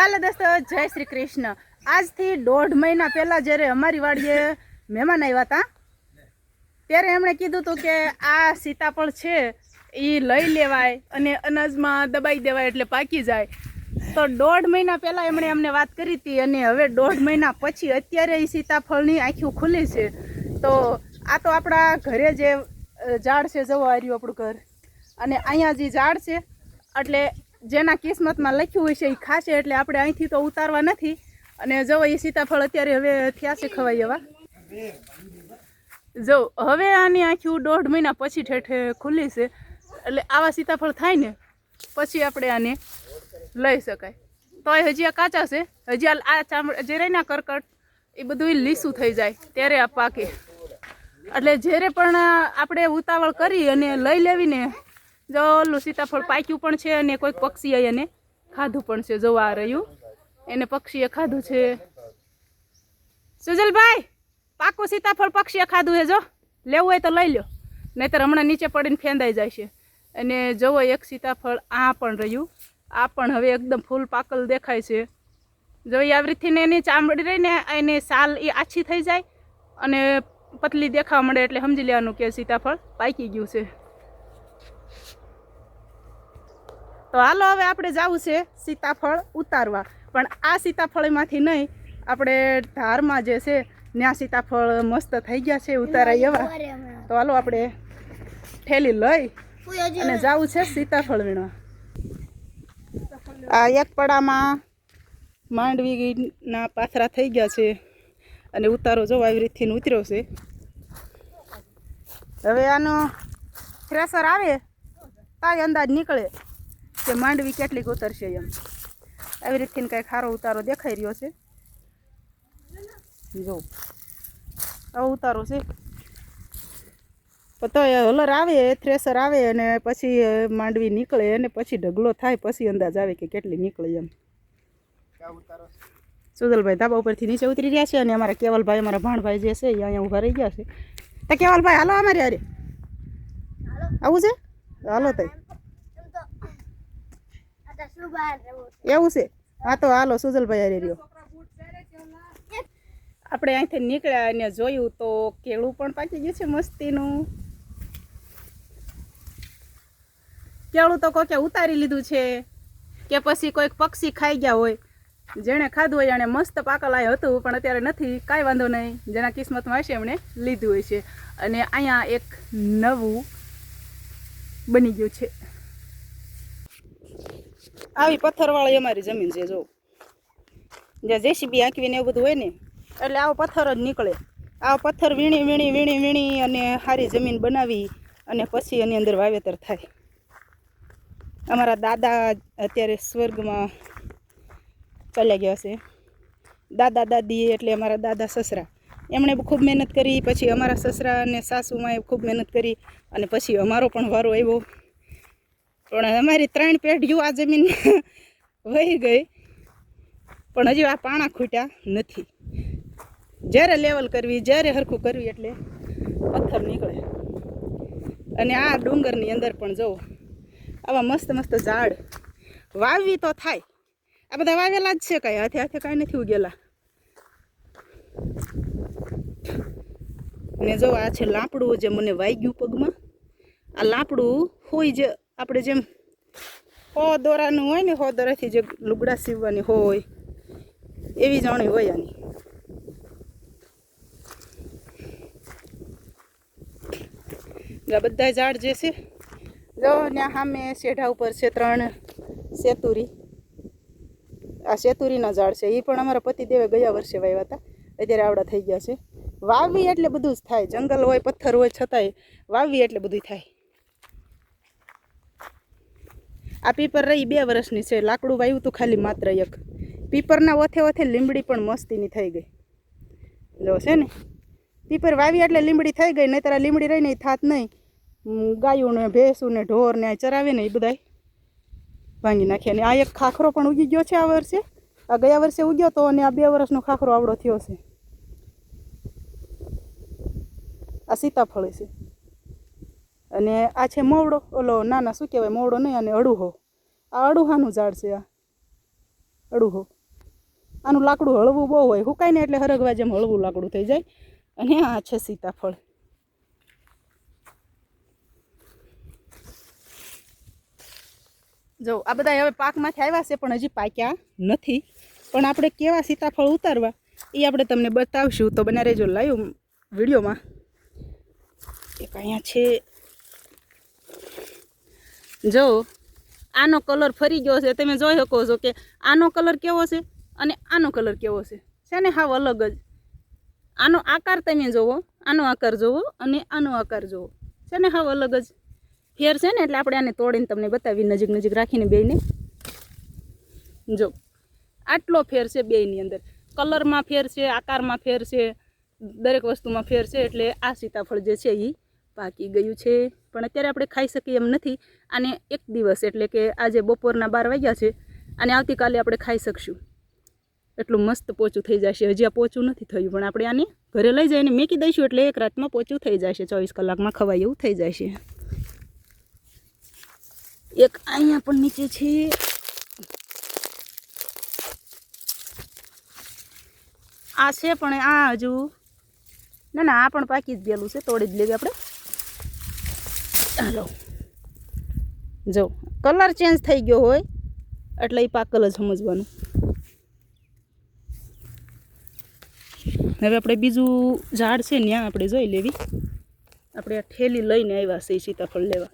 હાલો દોસ્તો, જય શ્રી કૃષ્ણ। આજથી 1.5 મહિના પહેલાં જ્યારે અમારી વાડીએ મહેમાન આવ્યા હતા ત્યારે એમણે કીધું હતું કે આ સીતાફળ છે એ લઈ લેવાય અને અનાજમાં દબાઈ દેવાય એટલે પાકી જાય। તો 1.5 મહિના પહેલાં એમણે અમને વાત કરી હતી અને હવે 1.5 મહિના પછી અત્યારે એ સીતાફળની આંખો ખુલી છે। તો આ તો આપણા ઘરે જે ઝાડ છે, જવો આ રહ્યું આપણું ઘર, અને અહીંયા જે ઝાડ છે એટલે જેના કિસ્મતમાં લખ્યું હોય છે એ ખાશે, એટલે આપણે અહીંથી તો ઉતારવા નથી। અને જો એ સીતાફળ અત્યારે હવે થયા છે ખવાય એવા। જો હવે આની આંખી 1.5 મહિના પછી ઠેઠે ખુલ્લી છે, એટલે આવા સીતાફળ થાય ને પછી આપણે આને લઈ શકાય। તો હજી આ કાચા છે, હજી આ ચામડા જે રહીને કરકટ એ બધું લીસું થઈ જાય ત્યારે આ પાકે। એટલે જ્યારે પણ આપણે ઉતાવળ કરી અને લઈ લેવીને જો ઓલું સીતાફળ પાક્યું પણ છે અને કોઈક પક્ષીએ એને ખાધું પણ છે। જો આ રહ્યું એને પક્ષીએ ખાધું છે। સુજલભાઈ, પાકું સીતાફળ પક્ષીએ ખાધું છે, જો લેવું હોય તો લઈ લો, નહીંતર હમણાં નીચે પડીને ફેંદાઈ જાય છે। અને જુઓ એક સીતાફળ આ પણ રહ્યું, આ પણ હવે એકદમ ફૂલ પાકલ દેખાય છે। જો આવી રીતથી એની ચામડી રહીને એની સાલ એ આછી થઈ જાય અને પતલી દેખાવા મળે એટલે સમજી લેવાનું કે સીતાફળ પાકી ગયું છે। તો હાલો હવે આપણે જવું છે સીતાફળ ઉતારવા, પણ આ સીતાફળમાંથી નહીં, આપણે ધારમાં જે છે ત્યાં સીતાફળ મસ્ત થઈ ગયા છે ઉતારાય એવા। તો હાલો આપણે ઠેલી લઈ અને જવું છે સીતાફળ વીણવા। આ એક પડામાં માંડવીના પાથરા થઈ ગયા છે અને ઉતારો જો આવી રીતથી ઉતર્યો છે। હવે આનો થ્રેસર આવે તાય અંદાજ નીકળે કે માંડવી કેટલીક ઉતરશે એમ। આવી રીતથી કંઈક સારો ઉતારો દેખાઈ રહ્યો છે, જો આવો ઉતારો છે। તો હલર આવે, થ્રેસર આવે અને પછી માંડવી નીકળે અને પછી ઢગલો થાય પછી અંદાજ આવે કે કેટલી નીકળે એમ। સુજલભાઈ ધાબા ઉપરથી નીચે ઉતરી રહ્યા છે અને અમારા કેવલભાઈ, અમારા ભાણભાઈ જે છે એ અહીંયા ઊભા રહી ગયા છે। તો કેવલભાઈ હાલો અમારે અરે આવું છે, હાલો તઈ એવું છે। હા તો હાલો સુજલભાઈ હારે રહ્યો। આપણે અહીંથી નીકળ્યા અને જોયું તો કેળું પણ પાકી ગયું છે મસ્તીનું। કેળું તો કોકે ઉતારી લીધું છે કે પછી કોઈક પક્ષી ખાઈ ગયા હોય, જેણે ખાધું હોય એણે મસ્ત પાકલાય હતું પણ અત્યારે નથી, કાંઈ વાંધો નહીં, જેના કિસ્મતમાં હશે એમણે લીધું હોય છે। અને અહીંયા એક નવું બની ગયું છે। આવી પથ્થરવાળી અમારી જમીન છે, જો જ્યાં જેસીબી આંકવીને એવું બધું હોય ને એટલે આવો પથ્થર જ નીકળે। આવો પથ્થર વીણી વીણી વીણી વીણી અને સારી જમીન બનાવી અને પછી એની અંદર વાવેતર થાય। અમારા દાદા અત્યારે સ્વર્ગમાં ચાલ્યા ગયા છે, દાદા દાદી એટલે અમારા દાદા સસરા, એમણે ખૂબ મહેનત કરી, પછી અમારા સસરા અને સાસુમાએ ખૂબ મહેનત કરી અને પછી અમારો પણ વારો આવ્યો। પણ અમારી 3 પેઢીઓ આ જમીન વહી ગઈ, પણ હજી આ પાણા ખૂટ્યા નથી। જ્યારે લેવલ કરવી, જ્યારે હરખું કરવી એટલે પથ્થર નીકળે। અને આ ડુંગરની અંદર પણ જુઓ આવા મસ્ત મસ્ત ઝાડ વાવવી તો થાય, આ બધા વાવેલા જ છે, કાંઈ હાથે હાથે કાંઈ નથી ઉગેલા। ને જો આ છે લાપડું જે મને વાગ્યું પગમાં, આ લાપડું હોય જે આપણે જેમ હો દોરાનું હોય ને, હો દોરાથી જે લુગડા સીવવાની હોય એવી જાણી હોય આની। આ બધા ઝાડ જે છે જો ત્યાં સામે શેઢા ઉપર છે 3 સેતુરી, આ સેતુરીના ઝાડ છે, એ પણ અમારા પતિદેવે ગયા વર્ષે વાવ્યા હતા, અત્યારે આવડા થઈ ગયા છે। વાવવી એટલે બધું જ થાય, જંગલ હોય પથ્થર હોય છતાંય વાવવી એટલે બધું થાય। આ પીપર રહી 2 વર્ષની છે, લાકડું વાવ્યું હતું ખાલી માત્ર 1, પીપરના ઓથે ઓથે લીમડી પણ મસ્તીની થઈ ગઈ, જો છે ને પીપર વાવી એટલે લીમડી થઈ ગઈ, નહીંતર આ લીમડી રહીને થાત નહીં, ગાયું ને ભેંસું ને ઢોર ને ચરાવે ને એ બધા ભાંગી નાખે। અને આ એક ખાખરો પણ ઉગી ગયો છે આ વર્ષે, આ ગયા વર્ષે ઉગ્યો તો અને આ 2 વર્ષનો ખાખરો આવડો થયો છે। આ સીતાફળ છે અને આ છે મોવડો, ઓલો નાના શું કહેવાય મોવડો નહીં, અને અડુહો, આ અડુહાનું ઝાડ છે। આ લાકડું હો. આનું લાકડું હળવું બહુ હોય, હુકાય ને એટલે હરગવા જેમ હળવું લાકડું થઈ જાય. અને આ છે સીતાફળ. જો આ બધા હવે પાકમાંથી આવ્યા છે પણ હજી પાક્યા નથી. પણ આપણે કેવા સીતાફળ ઉતારવા એ આપણે તમને બતાવશું, તો બને રહેજો લાઈવ વિડીયોમાં. એક અહીંયા છે, જો આનો કલર ફરી ગયો છે. તમે જોઈ શકો છો કે આનો કલર કેવો છે અને આનો કલર કેવો છે ને હાવ અલગ જ. આનો આકાર તમે જોવો, આનો આકાર જોવો અને આનો આકાર જોવો, છે ને હાવ અલગ જ ફેર છે ને. એટલે આપણે આને તોડીને તમને બતાવી, નજીક નજીક રાખીને બેયને. જો આટલો ફેર છે બેયની અંદર, કલરમાં ફેર છે, આકારમાં ફેર છે, દરેક વસ્તુમાં ફેર છે. એટલે આ સીતાફળ જે છે એ પાકી ગયું છે, પણ અત્યારે આપણે ખાઈ શકીએ એમ નથી. આને એક દિવસ એટલે કે આજે બપોરના 12 વાગ્યા છે, અને આવતીકાલે આપણે ખાઈ શકશું. એટલું મસ્ત પોચું થઈ જશે. હજી આ પોચું નથી થયું, પણ આપણે આને ઘરે લઈ જઈને મેકી દઈશું એટલે એક રાતમાં પોચું થઈ જશે. 24 કલાકમાં ખવાય એવું થઈ જશે. એક અહીંયા પણ નીચે છે. આ છે પણ આ હજુ ના આ પણ પાકી જ ગયેલું છે, તોડી જ લેવી આપણે. ચાલો, જો કલર ચેન્જ થઈ ગયો હોય એટલે એ પાકલ જ સમજવાનું. હવે આપણે બીજું ઝાડ છે ત્યાં આપણે જોઈ લેવી. આપણે આ ઠેલી લઈને આવ્યા છે સીતાફળ લેવા.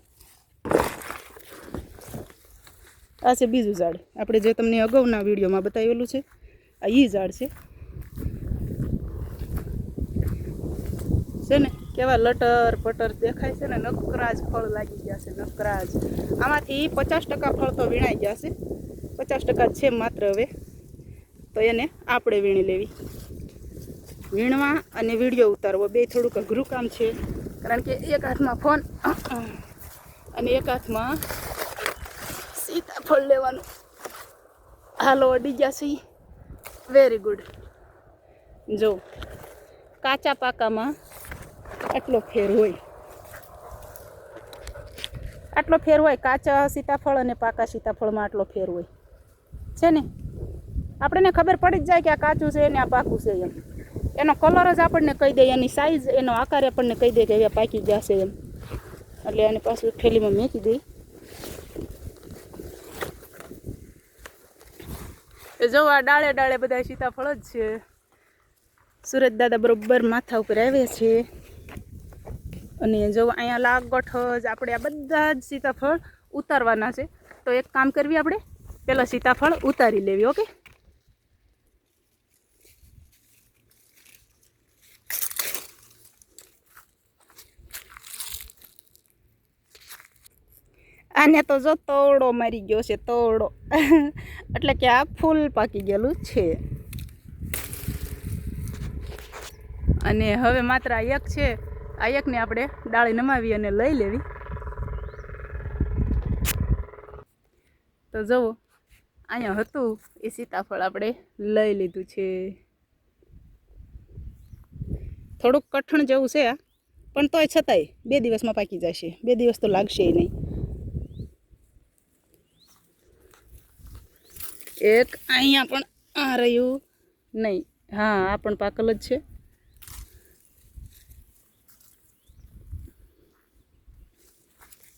આ છે બીજું ઝાડ, આપણે જે તમને અગાઉના વિડીયોમાં બતાવેલું છે. આ એ ઝાડ છે ને, કેવા લટર પટર દેખાય છે ને. નકરાજ ફળ લાગી ગયા છે, નકરાજ. આમાંથી 50% ફળ તો વીણાઈ ગયા છે, 50% છે માત્ર. હવે તો એને આપણે વીણી લેવી. વીણવા અને વિડીયો ઉતારવો બે થોડુંક અઘરું કામ છે, કારણ કે એક હાથમાં ફોન અને એક હાથમાં સીતાફળ લેવાનું. હાલો, અડી ગયા છે. Very good. જો કાચા પાકામાં આટલો ફેર હોય, આટલો ફેર હોય. કાચા સીતાફળ અને પાકા સીતાફળમાં આટલો ફેર હોય છે ને. આપણને ખબર પડી જ જાય કે આ કાચું છે ને આ પાકું છે એમ. એનો કલર જ આપણને કહી દે, એની સાઈઝ, એનો આકાર આપણને કહી દે કે હવે પાકી ગયા છે એમ. એટલે આને પાછું થેલીમાં મેકી દઈ. જો આ ડાળે ડાળે બધા સીતાફળ જ છે. સુરત દાદા બરોબર માથા ઉપર આવે છે. અને જો અહીંયા લાગોઠ જ આપણે આ બધા જ સીતાફળ ઉતારવાના છે. તો એક કામ કરવી, આપણે પહેલાં સીતાફળ ઉતારી લેવી. ઓકે, આને તો જો તોડો મારી ગયો છે, તોડો. એટલે કે આ ફૂલ પાકી ગયેલું છે. અને હવે માત્ર આ એક છે. આ એકને આપણે ડાળી નમાવી અને લઈ લેવી. તો જુઓ, અહીંયા હતું એ સીતાફળ આપણે લઈ લીધું છે. થોડુંક કઠણ જેવું છે આ, પણ તોય છતાંય 2 દિવસમાં પાકી જશે. 2 દિવસ તો લાગશે નહીં. એક અહીંયા પણ આ રહ્યું નહીં. હા, આ પણ પાકલ જ છે.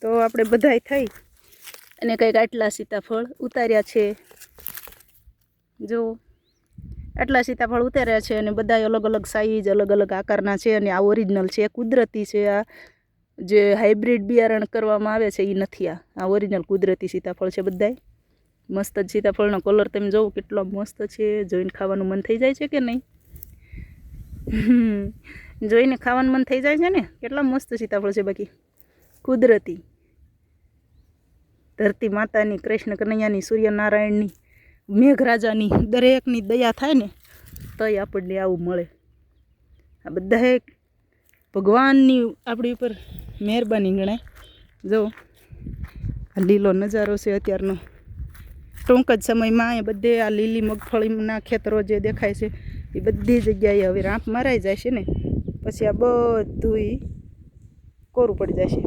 તો આપણે બધાય થઈ અને કંઈક આટલા સીતાફળ ઉતાર્યા છે. જો આટલા સીતાફળ ઉતાર્યા છે, અને બધા અલગ અલગ સાઈઝ, અલગ અલગ આકારના છે. અને આ ઓરિજિનલ છે, કુદરતી છે. આ જે હાઇબ્રિડ બિયારણ કરવામાં આવે છે એ નથી. આ ઓરિજિનલ કુદરતી સીતાફળ છે બધાય. મસ્ત જ સીતાફળનો કલર તમે જોવો કેટલો મસ્ત છે. જોઈને ખાવાનું મન થઈ જાય છે કે નહીં? જોઈને ખાવાનું મન થઈ જાય છે ને. કેટલા મસ્ત સીતાફળ છે. બાકી કુદરતી, ધરતી માતાની, કૃષ્ણ કનૈયાની, સૂર્યનારાયણની, મેઘરાજાની, દરેકની દયા થાય ને તોય આપણને આવું મળે. આ બધા ભગવાનની આપણી ઉપર મહેરબાની ગણાય. જો આ લીલો નજારો છે અત્યારનો. ટૂંક જ સમયમાં એ બધે આ લીલી મગફળીના ખેતરો જે દેખાય છે એ બધી જગ્યાએ હવે રાંપ મારાઈ જાય છે ને, પછી આ બધું કોરું પડી જશે.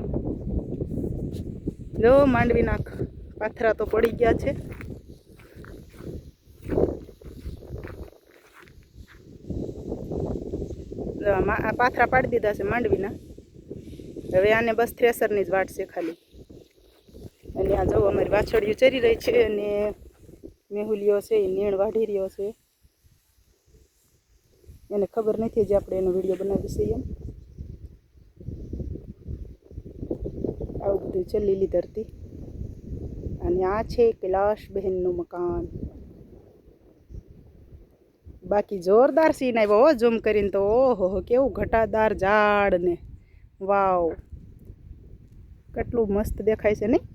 જો માંડવીના પાથરા તો પડી ગયા છે. આ પાથરા પાડી દીધા છે માંડવીના. હવે આને બસ થ્રેસરની જ વાટ છે ખાલી. અને આ જો અમારી વાછળીઓ ચરી રહી છે અને મેહુલિયો છે એ નીણ વાઢી રહ્યો છે. એને ખબર નથી જે આપણે એનો વિડીયો બનાવીશું એમ. આવું બધું છે લીલી ધરતી. અને આ છે કૈલાશ બહેનનું મકાન. બાકી જોરદાર સીન આવ્યો હો ઝૂમ કરીને તો. ઓહો કેવું ઘટાદાર ઝાડ ને વાવ કેટલું મસ્ત દેખાય છે નહીં.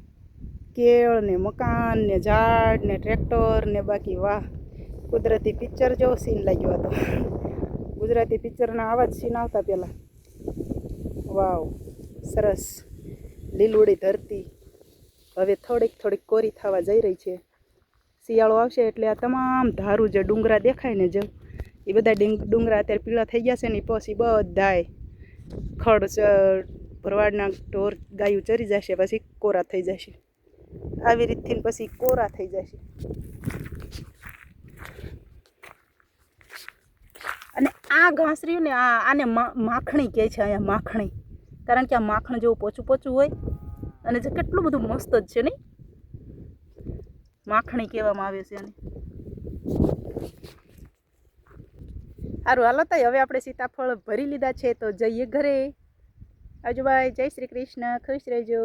કેળ ને મકાન ને ઝાડ ને ટ્રેક્ટર ને બાકી વાહ કુદરતી પિક્ચર જેવો સીન લાગ્યો હતો. ગુજરાતી પિક્ચરના આવા જ સીન આવતા પહેલાં. વાવ સરસ લીલુડી ધરતી હવે થોડીક કોરી થવા જઈ રહી છે. શિયાળો આવશે એટલે આ તમામ ધારું જે ડુંગરા દેખાય ને જે એ બધા ડુંગરા અત્યારે પીળા થઈ ગયા છે ને પછી બધાય ખડ ભરવાડના ઢોર ગાયું ચરી જશે પછી કોરા થઈ જશે. આવી રીતથી પછી કોરા થઈ જશે. અને આ ઘાસ રહ્યું ને આને માખણી કહે છે અહીંયા માખણી. કારણ કે આ માખણ જેવું પોચું પોચું હોય અને જે કેટલું બધું મસ્ત જ છે નહીં. માખણી કહેવામાં આવે છે આને. સારું હાલો તો હવે આપણે સીતાફળ ભરી લીધા છે તો જઈએ ઘરે. આવજો બાય. જય શ્રી કૃષ્ણ. ખુશ રહેજો.